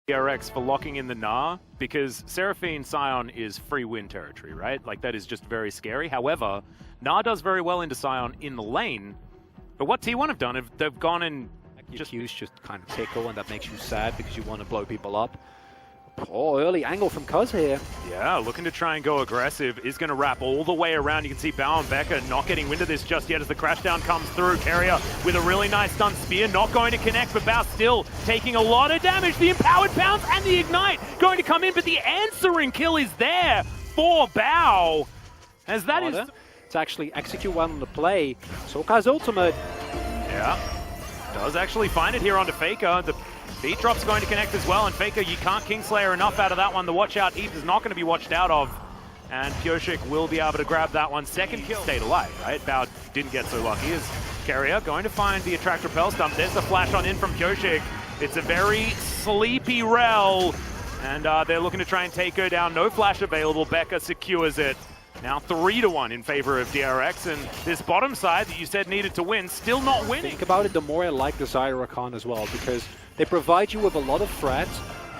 DRX for locking in the Gnar, because Seraphine Scion is free win territory, right? Like, that is just very scary. However, Gnar does very well into Scion in the lane, but what T1 have done, they've gone and just kind of tickle, and that makes you sad because you want to blow people up. Poor early angle from Cuz here. Yeah, looking to try and go aggressive. Is going to wrap all the way around. You can see Bao and Becca not getting wind of this just yet as the crashdown comes through. Carrier with a really nice stun spear, not going to connect, but Bao still taking a lot of damage. The empowered pounce and the ignite going to come in, but the answering kill is there for Bao. As that is to actually execute well on the play. Sokai's ultimate. Yeah, does actually find it here onto Faker. The beat drop's going to connect as well, and Faker, you can't Kingslayer enough out of that one. The watch out Eve is not going to be watched out of, and Pyoshik will be able to grab that one. Second kill. Stayed alive, right? Bao didn't get so lucky as Carrier going to find the attract repel stump. There's the flash on in from Pyoshik. It's a very sleepy Rel, and they're looking to try and take her down. No flash available. Becca secures it. Now 3-1 in favor of DRX, and this bottom side that you said needed to win, still not winning. Think about it, the more I like the Zyrakan as well, because they provide you with a lot of threat.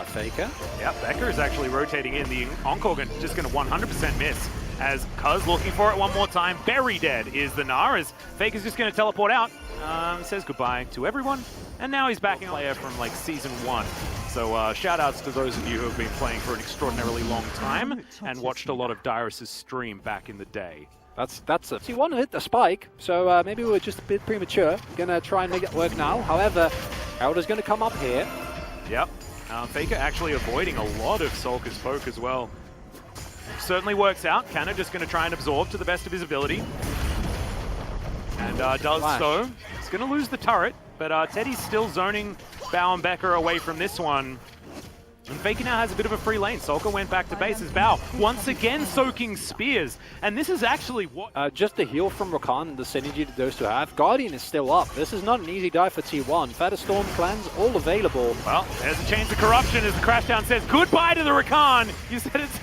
Faker. Yeah, Becca is actually rotating in. The Encore just going to 100% miss as Cuz looking for it one more time. Very dead is the Gnar as Faker's just going to teleport out. Says goodbye to everyone, and now he's backing a player from like Season 1. So shout outs to those of you who have been playing for an extraordinarily long time and watched a lot of Dyrus' stream back in the day. That's a... He wanted to hit the spike, so maybe we were just a bit premature. Gonna try and make it work now. However, Elder's gonna come up here. Yep. Faker actually avoiding a lot of Sulker's poke as well. Certainly works out. Kanna just gonna try and absorb to the best of his ability. And does Flash. so. He's gonna lose the turret, but Teddy's still zoning Bao and Becca away from this one. And Faker now has a bit of a free lane. Sulker went back to base as Bao once again soaking spears. And this is actually what... just the heal from Rakan and the synergy that those two have. Guardian is still up. This is not an easy dive for T1. Featherstorm clans all available. Well, there's a change of corruption as the crashdown says goodbye to the Rakan. You said it's...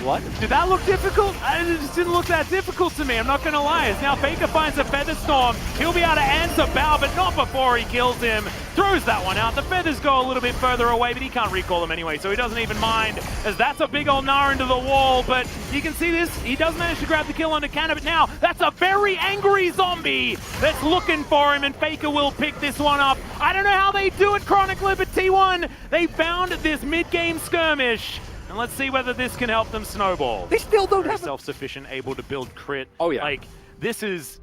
What? Did that look difficult? It just didn't look that difficult to me, I'm not going to lie. As now Faker finds a Featherstorm. He'll be able to answer Bao, but not before he kills him. Throws that one out. The feathers go a little bit further away, but he can't recall them anyway, so he doesn't even mind, as that's a big old Gnar into the wall. But you can see this. He does manage to grab the kill onto Kanna, but now that's a very angry zombie that's looking for him, and Faker will pick this one up. I don't know how they do it, Chronicler, but T1, they found this mid-game skirmish. And let's see whether this can help them snowball. They still don't have self-sufficient, able to build crit. Oh yeah. Like, this is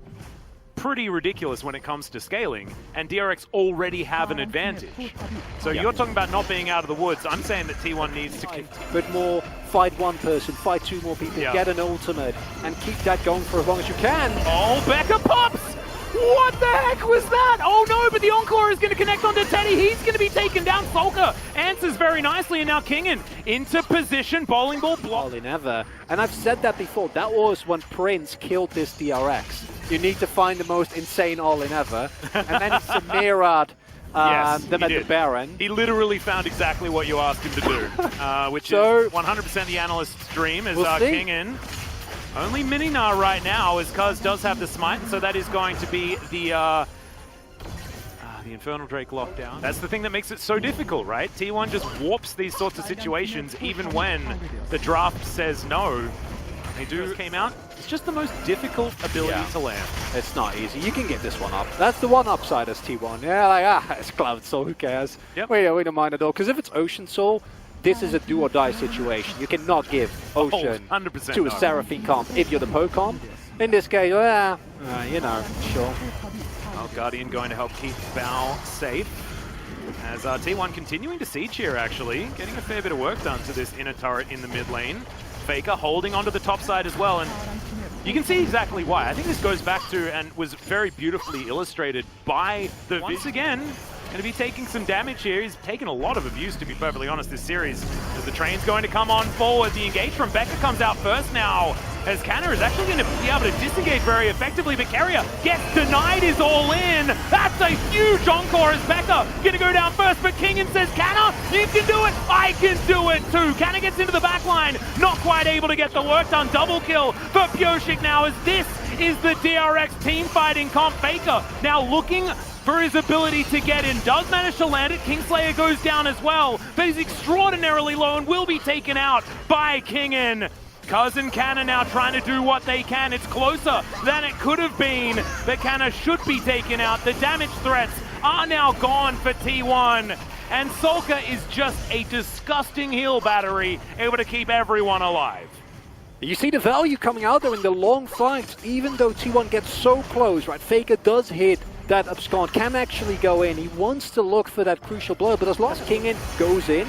pretty ridiculous when it comes to scaling, and DRX already have an advantage. So you're talking about not being out of the woods. I'm saying that T1 needs to continue. But more, fight one person, fight two more people, get an ultimate, and keep that going for as long as you can. Oh, Becca pops! What the heck was that? Oh no, but the Encore is going to connect onto Teddy. He's going to be taken down. Sulker answers very nicely, and now Kingen into position. Bowling ball block. All in ever. And I've said that before. That was when Prince killed this DRX. You need to find the most insane all in ever. And then he Samira'd them at the Baron. He literally found exactly what you asked him to do, which is 100% the analyst's dream, as Kingen. Only mini-Gnar right now, as Cuz does have the smite, so that is going to be the Infernal Drake lockdown. That's the thing that makes it so difficult, right? T1 just warps these sorts of situations even when the draft says no. They came out. It's just the most difficult ability to land. It's not easy. You can get this one up. That's the one upside as T1. Yeah, like, it's Cloud Soul, who cares? Yep. We don't mind at all, because if it's Ocean Soul, this is a do or die situation. You cannot give Ocean to a Seraphine comp if you're the Poe comp. In this case, you know, sure. Well, Guardian going to help keep Bao safe. As T1 continuing to siege here, actually. Getting a fair bit of work done to this inner turret in the mid lane. Faker holding onto the top side as well, and you can see exactly why. I think this goes back to, and was very beautifully illustrated by the... Once again, going to be taking some damage here. He's taken a lot of abuse, to be perfectly honest, this series. As the train's going to come on forward. The engage from Becca comes out first now, as Kanna is actually going to be able to disengage very effectively, but Carrier gets denied his all in. That's a huge encore as Becca going to go down first, but Kingen says, Kanna, you can do it, I can do it too. Kanna gets into the back line, not quite able to get the work done. Double kill for Pyoshik now, as this is the DRX team fighting comp. Faker now looking for his ability to get in. Does manage to land it. Kingslayer goes down as well, but he's extraordinarily low and will be taken out by Kingin. Cuz and Canna now trying to do what they can. It's closer than it could have been, but Canna should be taken out. The damage threats are now gone for T1. And Solka is just a disgusting heal battery, able to keep everyone alive. You see the value coming out there in the long fights, even though T1 gets so close, right? Faker does hit that abscond, can actually go in. He wants to look for that crucial blow, but as Lost King in goes in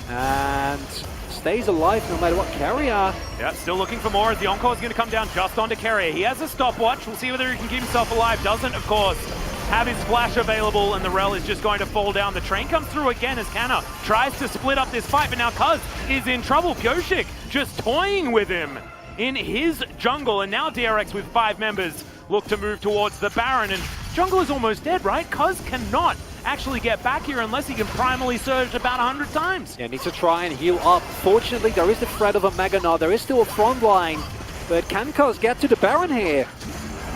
and stays alive no matter what. Carrier. Yeah, still looking for more as the Encore is going to come down just onto Carrier. He has a stopwatch. We'll see whether he can keep himself alive. Doesn't, of course, have his flash available, and the Rel is just going to fall down. The train comes through again as Canna tries to split up this fight, but now Cuz is in trouble. Pyoshik just toying with him in his jungle, and now DRX with 5 members look to move towards the Baron, and jungle is almost dead, right? Cuz cannot actually get back here unless he can primally surge about 100 times. Yeah, needs to try and heal up. Fortunately, there is the threat of a Mega Nod. There is still a front line, but can Cuz get to the Baron here?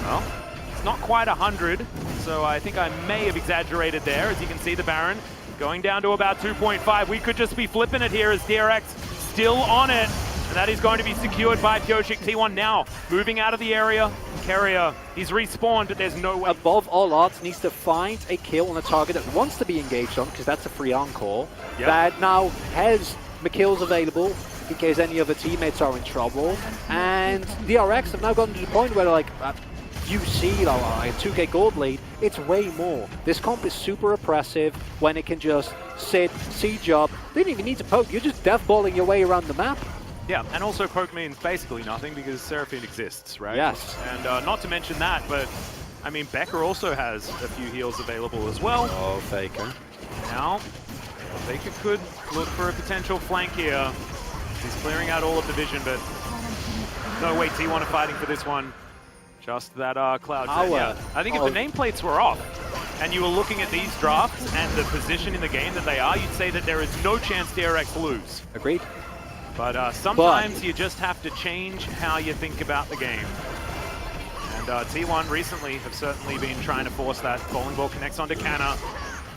Well, it's not quite 100, so I think I may have exaggerated there. As you can see, the Baron going down to about 2.5. We could just be flipping it here as DRX still on it. And that is going to be secured by Pyoshik. T1 now moving out of the area. Carrier, he's respawned, but there's no way. Above all odds, needs to find a kill on a target that wants to be engaged on, because that's a free encore. Yep. That now has McKills available in case any of the teammates are in trouble. And DRX have now gotten to the point where they're like, you see like a 2k gold lead, it's way more. This comp is super oppressive when it can just sit, siege up. They don't even need to poke, you're just deathballing your way around the map. Yeah, and also poke means basically nothing because Seraphine exists, right? Yes. And not to mention that, but I mean, Becker also has a few heals available as well. Oh, Faker. Now, Faker could look for a potential flank here. He's clearing out all of the vision, but no way T1 are fighting for this one. Just that cloud. Yeah. I think if the nameplates were off and you were looking at these drafts and the position in the game that they are, you'd say that there is no chance DRX lose. Agreed. But sometimes you just have to change how you think about the game. And T1 recently have certainly been trying to force that. Bowling ball connects onto Canna.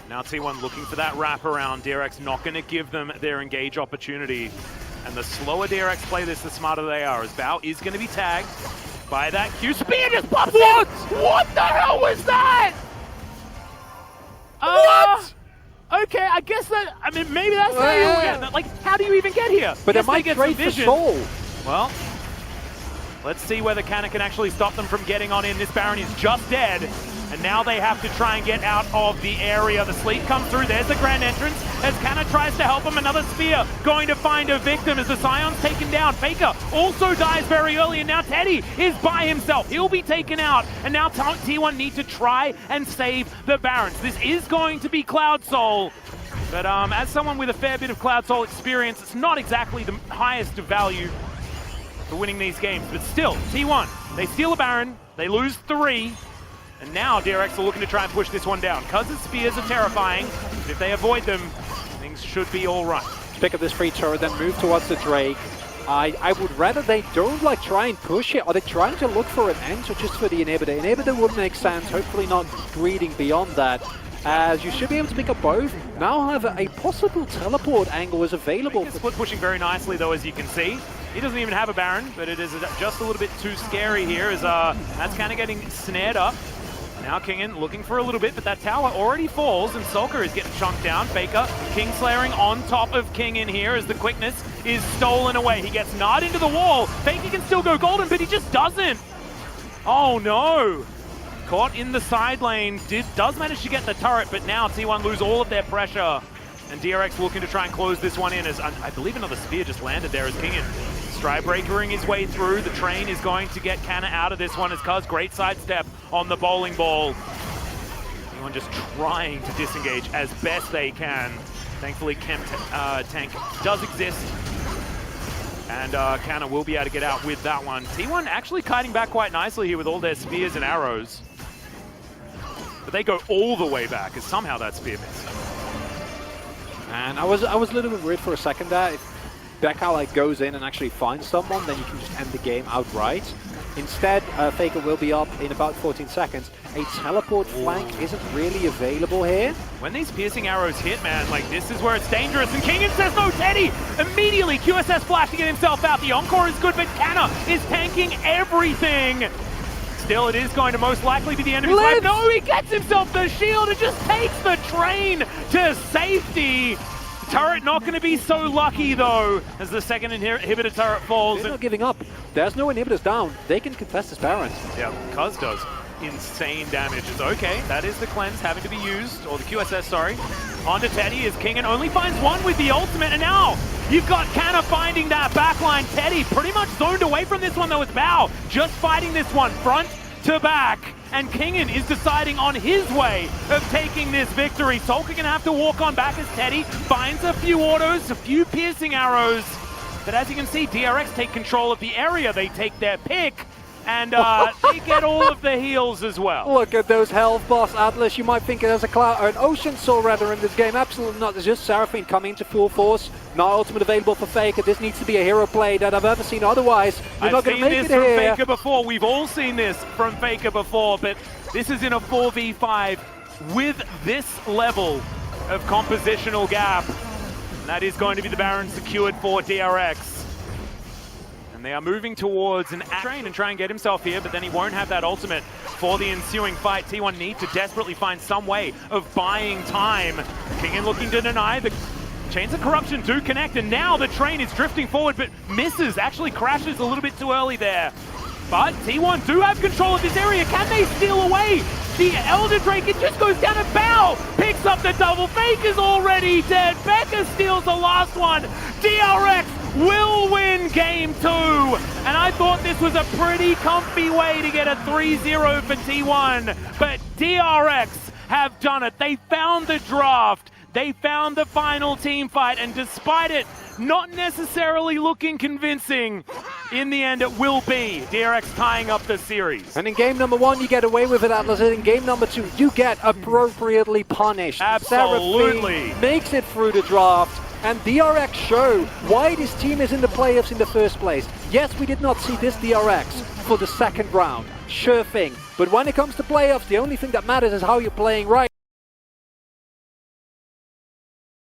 Now T1 looking for that wrap around. DRX not going to give them their engage opportunity. And the slower DRX play this, the smarter they are, as Bao is going to be tagged by that Q. Spear just pops in! What the hell was that? What? Okay, I guess that, I mean, maybe that's how you get, like, how do you even get here? But it might get some vision. Well, let's see whether Canna can actually stop them from getting on in. This Baron is just dead, and now they have to try and get out of the area. The sleep comes through, there's the grand entrance, as Canna tries to help him. Another spear going to find a victim as the Scion's taken down. Faker also dies very early, and now Teddy is by himself. He'll be taken out, and now T1 need to try and save the Barons. This is going to be Cloud Soul, but as someone with a fair bit of Cloud Soul experience, it's not exactly the highest of value for winning these games, but still, T1, they steal a Baron, they lose 3, and now DRX are looking to try and push this one down. Cuz's spears are terrifying, but if they avoid them, things should be all right. Pick up this free turret, then move towards the Drake. I would rather they don't like try and push it. Are they trying to look for an end or just for the inhibitor? Inhibitor would make sense, hopefully not greeding beyond that, as you should be able to pick up both. Now have a possible teleport angle is available. Split pushing very nicely though, as you can see. He doesn't even have a Baron, but it is just a little bit too scary here as that's kind of getting snared up. Now Kingin looking for a little bit, but that tower already falls, and Solka is getting chunked down. Faker, Kingslayering on top of Kingin here as the quickness is stolen away. He gets gnawed into the wall. Faker can still go golden, but he just doesn't. Oh no! Caught in the side lane, does manage to get the turret, but now T1 lose all of their pressure. And DRX looking to try and close this one in as I believe another spear just landed there as Kingin Strybreakering his way through. The train is going to get Canna out of this one as Cuz great sidestep on the bowling ball. Anyone just trying to disengage as best they can. Thankfully, tank does exist. And Canna will be able to get out with that one. T1 actually kiting back quite nicely here with all their spears and arrows. But they go all the way back as somehow that spear missed. And I was a little bit worried for a second there. If Becca like goes in and actually finds someone, then you can just end the game outright. Instead, Faker will be up in about 14 seconds. A teleport flank isn't really available here. When these piercing arrows hit, man, like this is where it's dangerous. And Kingen says no, Teddy! Immediately, QSS Flash to get himself out. The Encore is good, but Canna is tanking everything. Still, it is going to most likely be the end of his life. No, he gets himself the shield and just takes the train to safety. Turret not going to be so lucky, though, as the second inhibitor turret falls. They're not giving up. There's no inhibitors down. They can contest this Baron. Yeah, Cuz does insane damage. It's okay. That is the cleanse having to be used, or the QSS, sorry. Onto Teddy as Kingen only finds one with the ultimate, and now you've got Canna finding that backline. Teddy pretty much zoned away from this one, though, with Bao just fighting this one front to back. And Kingen is deciding on his way of taking this victory. Solka gonna have to walk on back as Teddy finds a few autos, a few piercing arrows. But as you can see, DRX take control of the area. They take their pick, and they get all of the heals as well. Look at those health bars, Atlas. You might think there's a cloud or an ocean soul rather in this game. Absolutely not. There's just Seraphine coming to full force. Now ultimate available for Faker. This needs to be a hero play that I've ever seen. Otherwise, you're not going to make it here. I've seen this from Faker before. We've all seen this from Faker before, but this is in a 4v5 with this level of compositional gap. And that is going to be the Baron secured for DRX. And they are moving towards an train and try and get himself here, but then he won't have that ultimate for the ensuing fight. T1 need to desperately find some way of buying time. Kingen looking to deny. The Chains of Corruption do connect, and now the train is drifting forward, but misses, actually crashes a little bit too early there. But T1 do have control of this area. Can they steal away the Elder Drake? It just goes down to Bao. Picks up the double. Faker's already dead. Becca steals the last one. DRX will win game 2. And I thought this was a pretty comfy way to get a 3-0 for T1. But DRX have done it. They found the draft. They found the final team fight, and despite it not necessarily looking convincing, in the end it will be DRX tying up the series. And in game number 1 you get away with it, Atlas. In game number 2 you get appropriately punished. Absolutely. Seraphine makes it through the draft, and DRX show why this team is in the playoffs in the first place. Yes, we did not see this DRX for the second round. Sure thing. But when it comes to playoffs, the only thing that matters is how you're playing right.